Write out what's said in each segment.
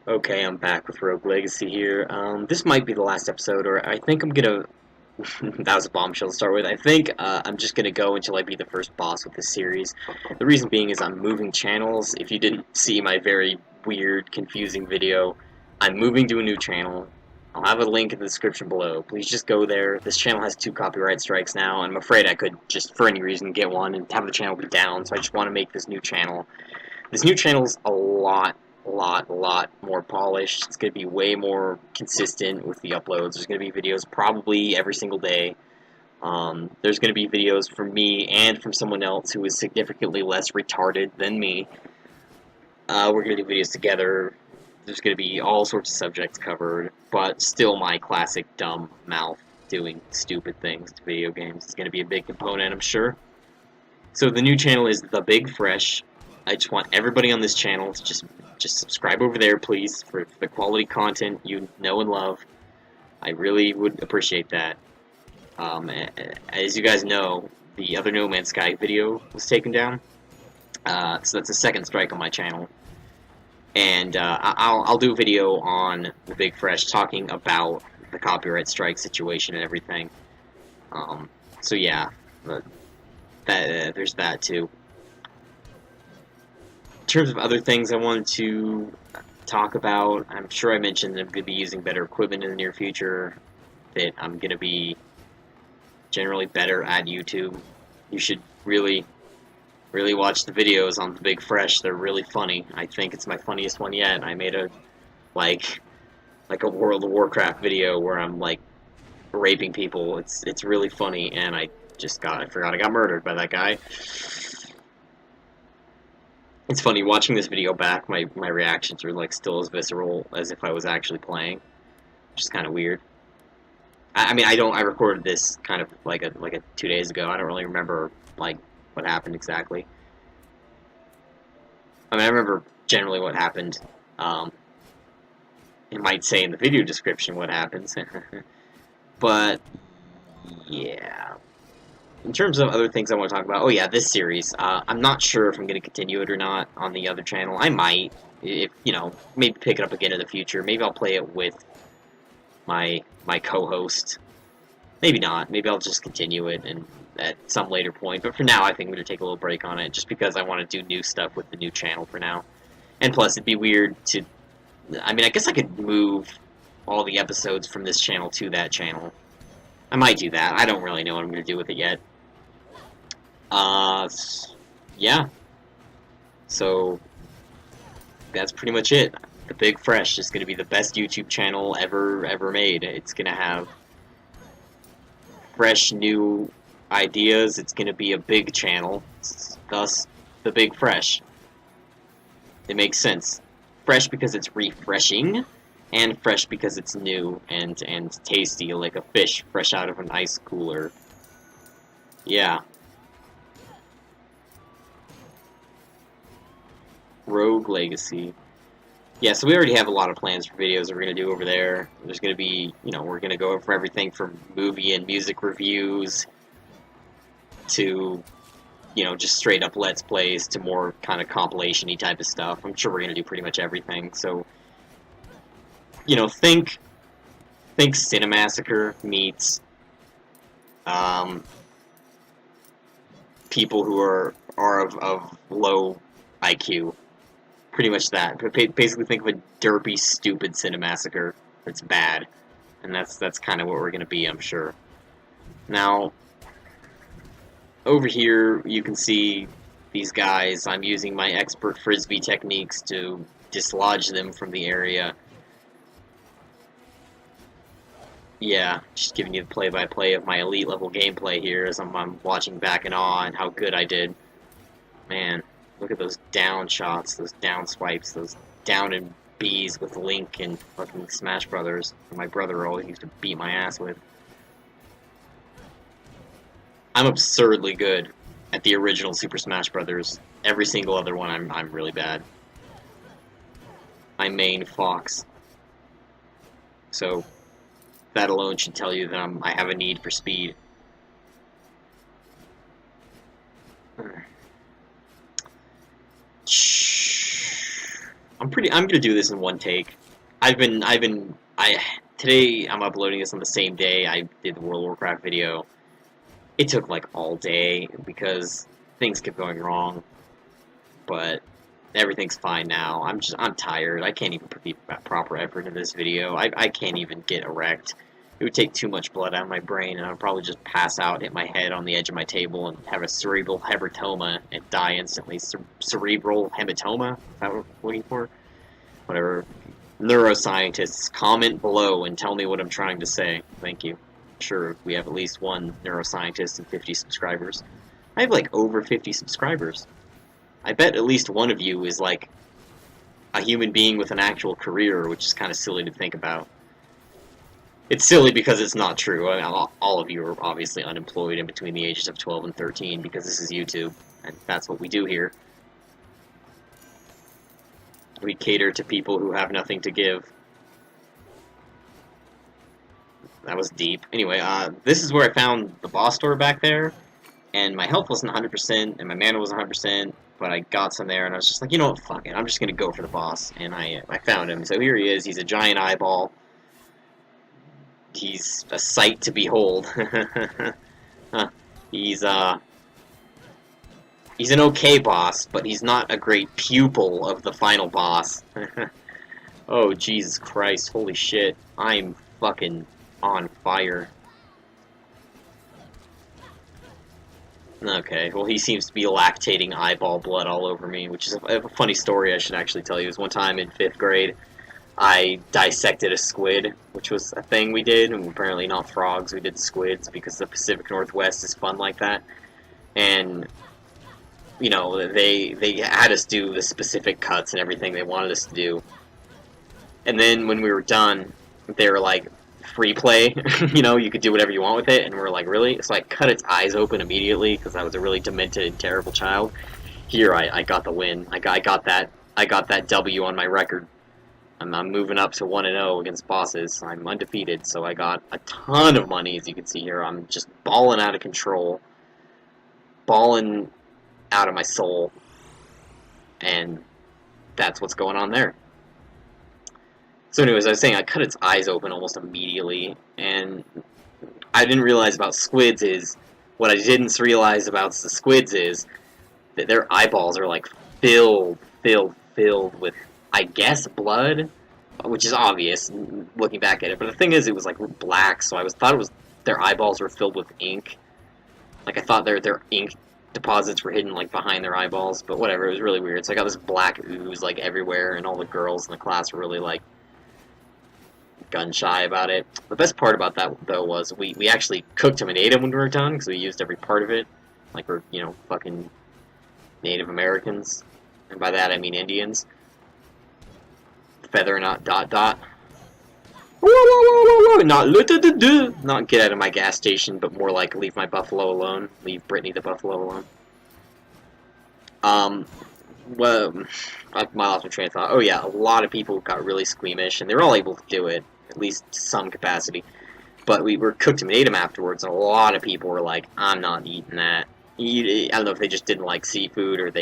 Okay, I'm back with Rogue Legacy here. This might be the last episode, or I think I'm gonna. That was a bombshell to start with. I think I'm just gonna go until I beat the first boss with this series. The reason being is I'm moving channels. If you didn't see my very weird, confusing video, I'm moving to a new channel. I'll have a link in the description below. Please just go there. This channel has 2 copyright strikes now, and I'm afraid I could just, for any reason, get one and have the channel be down, so I just want to make this new channel. This new channel's a lot more polished. It's going to be way more consistent with the uploads. There's going to be videos probably every single day. There's going to be videos from me and from someone else who is significantly less retarded than me. We're going to do videos together. There's going to be all sorts of subjects covered, but still my classic dumb mouth doing stupid things to video games is going to be a big component, I'm sure. So the new channel is The Big Fresh. I just want everybody on this channel to just subscribe over there, please, for the quality content you know and love. I really would appreciate that. As you guys know, the other No Man's Sky video was taken down, so that's a second strike on my channel. And I'll do a video on The Big Fresh talking about the copyright strike situation and everything. So yeah, there's that too. In terms of other things I wanted to talk about, I'm sure I mentioned that I'm going to be using better equipment in the near future, that I'm going to be generally better at YouTube. You should really watch the videos on The Big Fresh. They're really funny. I think it's my funniest one yet. I made a like a World of Warcraft video where I'm like raping people. It's really funny, and I forgot I got murdered by that guy. It's funny, watching this video back, my reactions are like still as visceral as if I was actually playing, which is kind of weird. I mean, I recorded this kind of like a 2 days ago. I don't really remember like what happened exactly. I mean, I remember generally what happened. It might say in the video description what happens, but yeah. In terms of other things I want to talk about, oh yeah, this series. I'm not sure if I'm going to continue it or not on the other channel. I might, if maybe pick it up again in the future. Maybe I'll play it with my co-host. Maybe not. Maybe I'll just continue it and at some later point. But for now, I think I'm going to take a little break on it, just because I want to do new stuff with the new channel for now. And plus, it'd be weird to. I mean, I guess I could move all the episodes from this channel to that channel. I might do that. I don't really know what I'm going to do with it yet. Yeah. So, that's pretty much it. The Big Fresh is going to be the best YouTube channel ever made. It's going to have fresh, new ideas. It's going to be a big channel. Thus, The Big Fresh. It makes sense. Fresh because it's refreshing, and fresh because it's new and tasty, like a fish fresh out of an ice cooler. Yeah. Rogue Legacy. Yeah, so we already have a lot of plans for videos that we're going to do over there. There's going to be, we're going to go over everything from movie and music reviews to, just straight up Let's Plays to more kind of compilation-y type of stuff. I'm sure we're going to do pretty much everything. So, think Cinemassacre meets people who are of low IQ. Pretty much that. Basically, think of a derpy, stupid Cinemassacre that's bad, and that's kind of what we're going to be, I'm sure. Now, over here, you can see these guys. I'm using my expert frisbee techniques to dislodge them from the area. Yeah, just giving you the play-by-play of my elite level gameplay here as I'm watching back in awe and how good I did. Man, look at those down shots, those down swipes, those down and Bs with Link and fucking Smash Brothers. My brother always used to beat my ass with. I'm absurdly good at the original Super Smash Brothers. Every single other one, I'm really bad. I main Fox. So, that alone should tell you that I have a need for speed. I'm gonna do this in one take. today I'm uploading this on the same day I did the World of Warcraft video. It took like all day because things kept going wrong, but everything's fine now. I'm tired. I can't even put the proper effort into this video. I can't even get erect. It would take too much blood out of my brain, and I'd probably just pass out, hit my head on the edge of my table, and have a cerebral hematoma and die instantly. Cerebral hematoma? Is that what I'm looking for? Whatever. Neuroscientists, comment below and tell me what I'm trying to say. Thank you. Sure, we have at least one neuroscientist and 50 subscribers. I have like over 50 subscribers. I bet at least one of you is like a human being with an actual career, which is kind of silly to think about. It's silly because it's not true. I mean, all of you are obviously unemployed in between the ages of 12 and 13 because this is YouTube, and that's what we do here. We cater to people who have nothing to give. That was deep. Anyway, this is where I found the boss store back there, and my health wasn't 100%, and my mana wasn't 100%, but I got some there, and I was just like, you know what, fuck it, I'm just gonna go for the boss, and I found him. So here he is. He's a giant eyeball. He's a sight to behold. He's an okay boss, but he's not a great pupil of the final boss. Oh, Jesus Christ, holy shit. I'm fucking on fire. Okay, well, he seems to be lactating eyeball blood all over me, which is a funny story I should actually tell you. It was one time in 5th grade, I dissected a squid, which was a thing we did, and apparently not frogs, we did squids, because the Pacific Northwest is fun like that. And, you know, they had us do the specific cuts and everything they wanted us to do. And then when we were done, they were like, free play, you know, you could do whatever you want with it, and we're like, really? So I cut its eyes open immediately, because I was a really demented and terrible child. Here, I got the win. I got that W on my record. I'm moving up to 1-0 against bosses. I'm undefeated, so I got a ton of money, as you can see here. I'm just balling out of control. Balling out of my soul. And that's what's going on there. So anyways, I was saying I cut its eyes open almost immediately, and I didn't realize about squids is, what I didn't realize about the squids is that their eyeballs are like filled with, I guess, blood, which is obvious looking back at it. But the thing is, it was like black, so I thought it was their eyeballs were filled with ink. Like I thought their ink deposits were hidden like behind their eyeballs, but whatever. It was really weird. So I got this black ooze like everywhere, and all the girls in the class were really like gun shy about it. The best part about that though was we actually cooked him and ate him when we were done, because we used every part of it, like we're, you know, fucking Native Americans, and by that I mean Indians. Feather, not dot dot. Not get out of my gas station, but more like leave my buffalo alone. Leave Brittany the buffalo alone. Well, I lost my train of thought. Oh yeah, a lot of people got really squeamish, and they were all able to do it, at least to some capacity. But we were cooked him and ate him afterwards, and a lot of people were like, I'm not eating that. I don't know if they just didn't like seafood, or if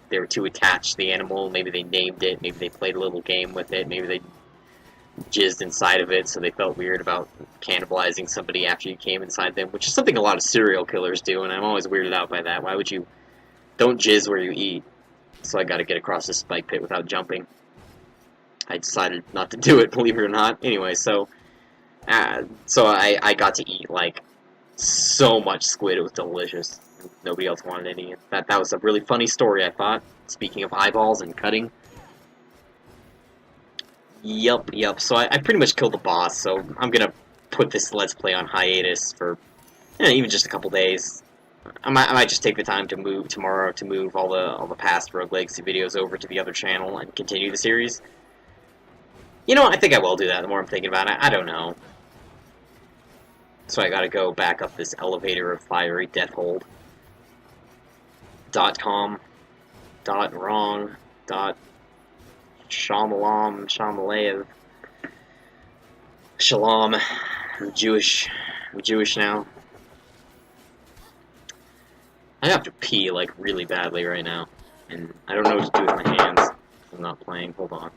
they were too attached to the animal. Maybe they named it, maybe they played a little game with it, maybe they jizzed inside of it, so they felt weird about cannibalizing somebody after you came inside them, which is something a lot of serial killers do, and I'm always weirded out by that. Why would you... Don't jizz where you eat. So I gotta get across this spike pit without jumping. I decided not to do it, believe it or not. Anyway, so I got to eat, like, so much squid, it was delicious. Nobody else wanted any. That was a really funny story, I thought. Speaking of eyeballs and cutting. Yup. So I pretty much killed the boss, so I'm gonna put this Let's Play on hiatus for even just a couple days. I might just take the time to move tomorrow to move all the past Rogue Legacy videos over to the other channel and continue the series. You know, I think I will do that the more I'm thinking about it. I don't know. So I gotta go back up this elevator of fiery deathhold. .com. .wrong. Shamalam. Shamalev. Shalom. I'm Jewish. I'm Jewish now. I have to pee, like, really badly right now. And I don't know what to do with my hands. I'm not playing. Hold on.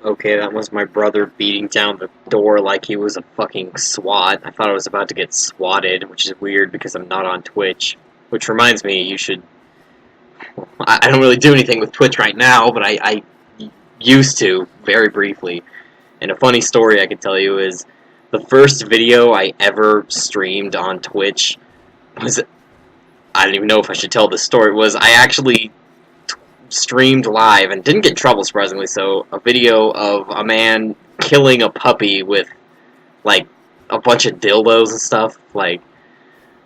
Okay, that was my brother beating down the door like he was a fucking SWAT. I thought I was about to get swatted, which is weird because I'm not on Twitch. Which reminds me, you should... I don't really do anything with Twitch right now, but I used to, very briefly. And a funny story I could tell you is, the first video I ever streamed on Twitch was... I don't even know if I should tell this story, was I actually streamed live, and didn't get in trouble, surprisingly so, a video of a man killing a puppy with, like, a bunch of dildos and stuff. Like,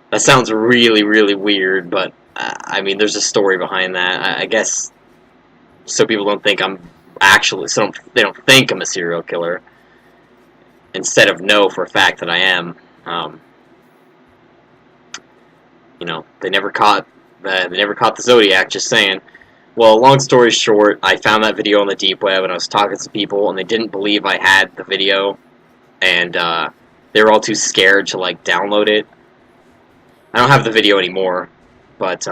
that sounds really, really weird, but, I mean, there's a story behind that. I guess, so people don't think I'm actually, they don't think I'm a serial killer, instead of know for a fact that I am. You know, they never caught the Zodiac, just saying. Well, long story short, I found that video on the deep web, and I was talking to some people, and they didn't believe I had the video, and they were all too scared to, like, download it. I don't have the video anymore, but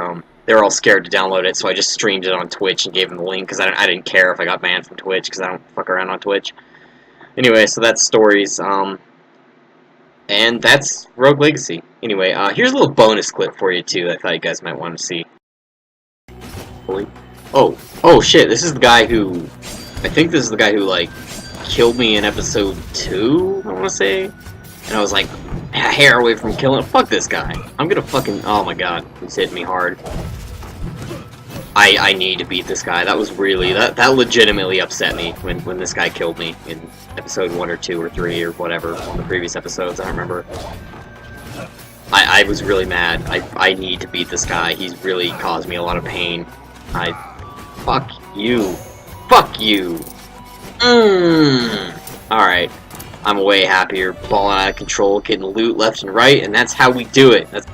they were all scared to download it, so I just streamed it on Twitch and gave them the link, because I didn't care if I got banned from Twitch, because I don't fuck around on Twitch. Anyway, so that's stories, and that's Rogue Legacy. Anyway, here's a little bonus clip for you, too, that I thought you guys might want to see. Oh shit, this is the guy who... I think this is the guy who, like, killed me in episode 2, I want to say? And I was like, a hair away from killing him. Fuck this guy. I'm gonna fucking... Oh my god, he's hitting me hard. I need to beat this guy. That was really... That legitimately upset me when this guy killed me in episode 1 or 2 or 3 or whatever, on the previous episodes, I don't remember. I was really mad. I need to beat this guy. He's really caused me a lot of pain. Fuck you. Fuck you. Alright. I'm way happier, balling out of control, getting loot left and right, and that's how we do it. That's